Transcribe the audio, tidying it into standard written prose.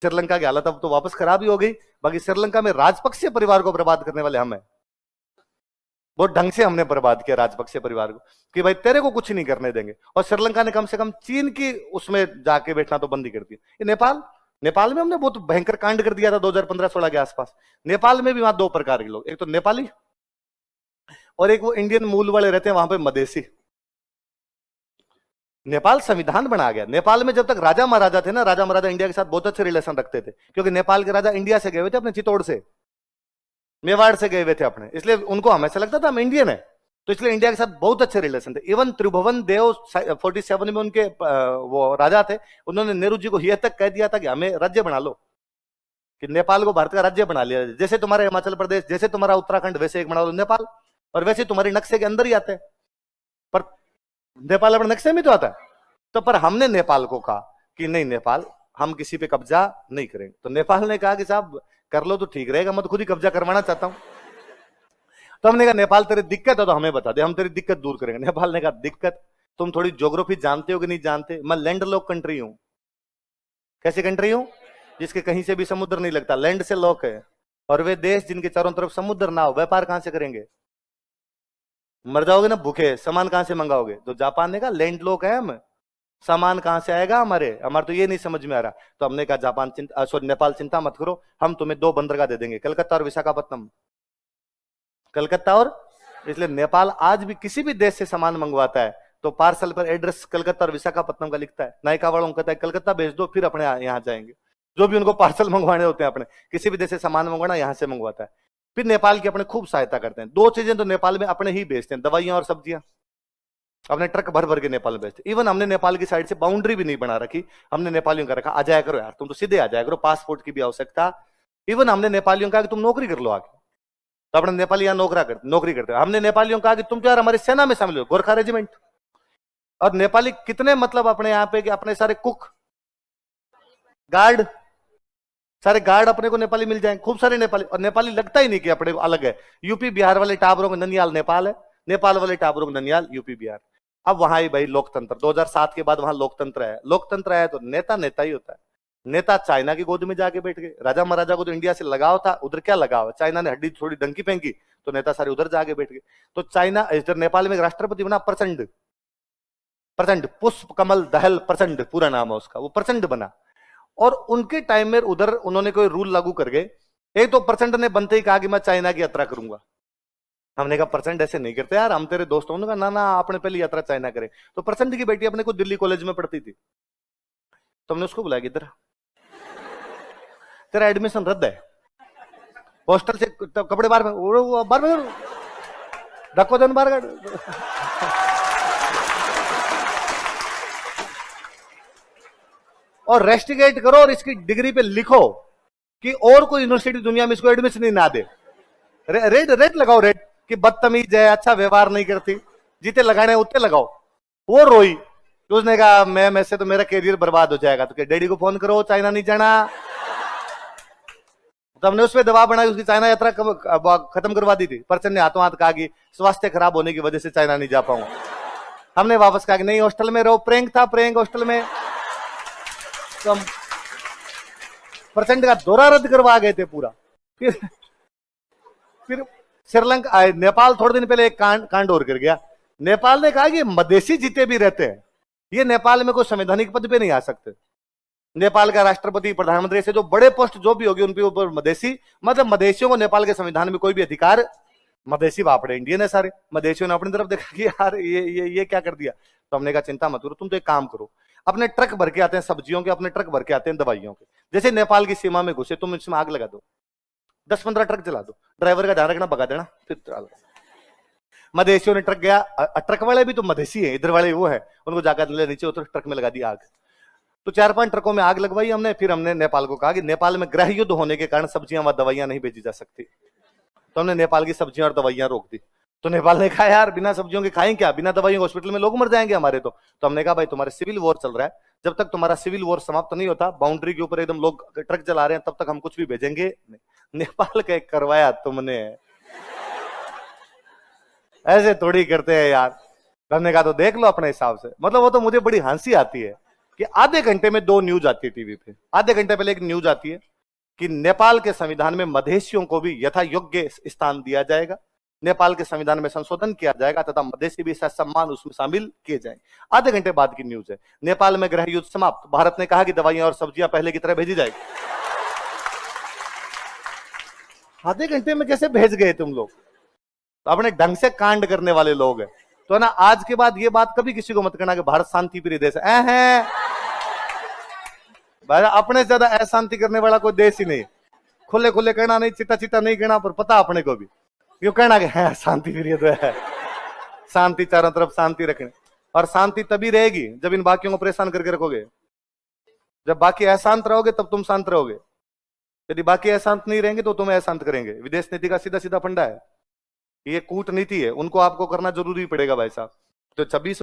श्रीलंका की हालत अब तो वापस खराब ही हो गई। बाकी श्रीलंका में राजपक्षे परिवार को बर्बाद करने वाले हम हैं। बहुत ढंग से हमने बर्बाद किया राजपक्षे परिवार को कि भाई तेरे को कुछ नहीं करने देंगे। और श्रीलंका ने कम से कम चीन की उसमें जाके बैठना तो बंद ही कर दिया। ये नेपाल, नेपाल में हमने बहुत भयंकर कांड कर दिया था 2015-16 के आसपास। नेपाल में भी वहां दो प्रकार के लोग, एक तो नेपाली और एक वो इंडियन मूल वाले रहते हैं वहां पे मधेसी। नेपाल संविधान बना गया। नेपाल में जब तक राजा महाराजा थे ना, राजा महाराजा इंडिया के साथ बहुत अच्छे रिलेशन रखते थे, क्योंकि नेपाल के राजा इंडिया से गए हुए थे अपने चित्तौड़ से, मेवाड़ से गए हुए थे अपने, इसलिए उनको हमेशा लगता था हम इंडियन है, तो इसलिए इंडिया के साथ बहुत अच्छे रिलेशन थे। इवन त्रिभुवन देव 47 में उनके वो राजा थे, उन्होंने नेहरू जी को यह तक कह दिया था कि हमें राज्य बना लो, कि नेपाल को भारत का राज्य बना लिया, जैसे तुम्हारा हिमाचल प्रदेश, जैसे तुम्हारा उत्तराखंड, वैसे एक बना लो नेपाल, और वैसे तुम्हारे नक्शे के अंदर ही आते हैं, पर नेपाल अपने नक्शे में तो आता है। तो पर हमने नेपाल को कहा कि नहीं नेपाल, हम किसी पे कब्जा नहीं करेंगे। तो नेपाल ने कहा कि साहब कर लो तो ठीक रहेगा, मैं तो खुद ही कब्जा करवाना चाहता हूं। तो हमने कहा नेपाल तेरी दिक्कत है तो हमें बता दे, हम तेरी दिक्कत दूर करेंगे। नेपाल ने कहा दिक्कत, तुम थोड़ी ज्योग्राफी जानते हो कि नहीं जानते, मैं लैंड लॉक कंट्री हूं। कैसी कंट्री हूं? जिसके कहीं से भी समुद्र नहीं लगता, लैंड से लॉक है। और वे देश जिनके चारों तरफ समुद्र ना हो, व्यापार कहां से करेंगे? मर जाओगे ना भूखे, सामान कहां से मंगाओगे? तो जापान ने कहा लैंड लॉक है हम, सामान कहां से आएगा हमारे तो ये नहीं समझ में आ रहा। तो हमने कहा जापान नेपाल चिंता मत करो, हम तुम्हें 2 बंदरगाह दे देंगे, कलकत्ता और विशाखापट्टनम। कलकत्ता और, इसलिए नेपाल आज भी किसी भी देश से सामान मंगवाता है तो पार्सल पर एड्रेस कलकत्ता और विशाखापट्टनम का लिखता है। नायका वालों को कहता है कलकत्ता भेज दो, फिर अपने यहाँ जाएंगे। जो भी उनको पार्सल मंगवाने होते हैं अपने, किसी भी देश से सामान मंगवाना, यहां से मंगवाता है। फिर नेपाल की अपने खूब सहायता करते हैं। 2 चीजें तो नेपाल में अपने ही बेचते हैं, दवाइयां और सब्जियां। अपने ट्रक भर भर के नेपाल में बेचते। इवन हमने नेपाल की साइड से बाउंड्री भी नहीं बना रखी, हमने नेपालियों का रखा आ जाया करो यार, तुम तो सीधे आ जाया करो, पासपोर्ट की भी आवश्यकता। इवन हमने नेपालियों का कि तुम नौकरी कर लो आगे, तो अपने नेपाली यहाँ नौकरी करते हैं। हमने नेपालियों का कि तुम तो यार हमारी सेना में शामिल हो, गोरखा रेजिमेंट। और नेपाली कितने मतलब अपने यहाँ पे कि अपने सारे कुक, गार्ड, सारे गार्ड अपने को नेपाली मिल जाएंगे, खूब सारे नेपाली। और नेपाली लगता ही नहीं कि अपने अलग है। यूपी बिहार वाले टाबरों में ननियाल नेपाल है, नेपाल वाले टाबरों में ननियाल यूपी बिहार। अब वहां ही भाई लोकतंत्र, 2007 के बाद वहां लोकतंत्र है। लोकतंत्र है तो नेता नेता ही होता है। नेता चाइना की गोद में जाके बैठ गए। राजा महाराजा को तो इंडिया से लगाव था, उधर क्या लगाव, चाइना ने हड्डी थोड़ी डंकी फेंकी तो नेता सारे उधर जाके बैठ गए। तो चाइना, इधर नेपाल में एक राष्ट्रपति बना प्रचंड, प्रचंड पुष्प कमल दहल प्रचंड पूरा नाम है उसका, वो प्रचंड बना। और उनके टाइम में उधर उन्होंने कोई रूल लागू कर गए। एक तो प्रचंड ने बनते ही कहा कि मैं चाइना की यात्रा करूंगा। हमने कहा प्रचंड ऐसे नहीं करते यार, हम तेरे दोस्त। उन्होंने कहा ना आपने पहली यात्रा चाइना करे। तो प्रचंड की बेटी अपने को दिल्ली कॉलेज में पढ़ती थी, तो हमने उसको बुलाया, इधर तेरा एडमिशन रद्द है, हॉस्टल से कपड़े बाहर में धक्को देन बाहर। और रेस्टिगेट करो और इसकी डिग्री पे लिखो कि और कोई यूनिवर्सिटी दुनिया में इसको एडमिशन ही ना दे। रेट लगाओ, रेट कि बदतमीज है, अच्छा व्यवहार नहीं करती, जीते लगाने उतने लगाओ। वो रोई तो उसने कहा मैम ऐसे तो मेरा करियर बर्बाद हो जाएगा, तो डैडी को फोन करो, चाइना नहीं जाना। तो हमने उस पर दबाव बनाई, उसकी चाइना यात्रा खत्म करवा दी थी। प्रचंड ने हाथों हाथ कहा कि स्वास्थ्य खराब होने की वजह से चाइना नहीं जा पाऊंगा। हमने वापस कहा कि नहीं हॉस्टल में रहो, प्रेंक था, प्रेंक हॉस्टल में। तो हम प्रचंड का दौरा रद्द करवा गए थे पूरा। फिर श्रीलंका, नेपाल थोड़े दिन पहले एक कांड और कर गया। नेपाल ने कहा कि मधेसी जितने भी रहते हैं ये नेपाल में कोई संवैधानिक पद पे नहीं आ सकते। नेपाल का राष्ट्रपति, प्रधानमंत्री से जो बड़े पोस्ट जो भी होगी उन पे ऊपर मधेसी, मतलब मधेसियों को नेपाल के संविधान में कोई भी अधिकार, मधेसी बापड़े इंडियन है सारे। मधेसियों ने अपनी तरफ देखा कि यार ये क्या कर दिया। तो हमने कहा चिंता मत करो, तुम तो एक काम करो, अपने ट्रक भर के आते हैं सब्जियों के, अपने ट्रक भर के आते हैं दवाइयों के। जैसे नेपाल की सीमा में घुसे तुम इसमें आग लगा दो, 10-15 ट्रक चला दो, ड्राइवर का ध्यान रखना, भगा देना, फिर चला। मधेसियों ने ट्रक गया, ट्रक वाले भी तो मधेसी है, इधर वाले वो है, उनको जाकर नीचे उतर ट्रक में लगा दी आग। तो 4-5 ट्रकों में आग लगवाई हमने। फिर हमने नेपाल को कहा कि नेपाल में गृह युद्ध होने के कारण सब्जियां व दवाइयां नहीं भेजी जा सकती, तो हमने नेपाल की सब्जियां और दवाइयां रोक दी। तो नेपाल ने कहा यार बिना सब्जियों के खाएं क्या, बिना दवाइयों हॉस्पिटल में लोग मर जाएंगे हमारे। तो हमने कहा भाई तुम्हारे सिविल वॉर चल रहा है, जब तक तुम्हारा सिविल वॉर समाप्त नहीं होता, बाउंड्री के ऊपर एकदम लोग ट्रक चला रहे हैं, तब तक हम कुछ भी भेजेंगे नहीं। नेपाल का करवाया तुमने, ऐसे थोड़ी करते हैं यार। हमने कहा तो देख लो अपने हिसाब से। मतलब वो तो मुझे बड़ी हंसी आती है कि आधे घंटे में 2 न्यूज आती है टीवी पे। आधे घंटे पहले एक न्यूज आती है कि नेपाल के संविधान में मधेसियों को भी यथा योग्य स्थान दिया जाएगा, नेपाल के संविधान में संशोधन किया जाएगा तथा मधेसी भी सम्मान उसमें शामिल किए जाएंगे। आधे घंटे बाद की न्यूज है, नेपाल में गृह युद्ध समाप्त, भारत ने कहा कि दवाइयां और सब्जियां पहले की तरह भेजी जाएगी। आधे घंटे में कैसे भेज गए तुम लोग? तो अपने ढंग से कांड करने वाले लोग हैं। तो ना, आज के बाद ये बात कभी किसी को मत करना कि भारत शांति प्रिय देश है। अपने से ज्यादा अशांति करने वाला कोई देश ही नहीं। खुले खुले कहना नहीं, चिट्टा चिट्टा नहीं कहना, पर पता अपने को भी क्यों कहना कि है शांति प्रिय तो है, शांति चारों तरफ शांति रखने। और शांति तभी रहेगी जब इन बाकियों को परेशान करके रखोगे। जब बाकी अशांत रहोगे तब तुम शांत रहोगे। यदि बाकी अशांत नहीं रहेंगे तो तुम्हें अशांत करेंगे। विदेश नीति का सीधा सीधा फंडा है, ये कूटनीति है, उनको आपको करना जरूरी पड़ेगा भाई साहब। तो 26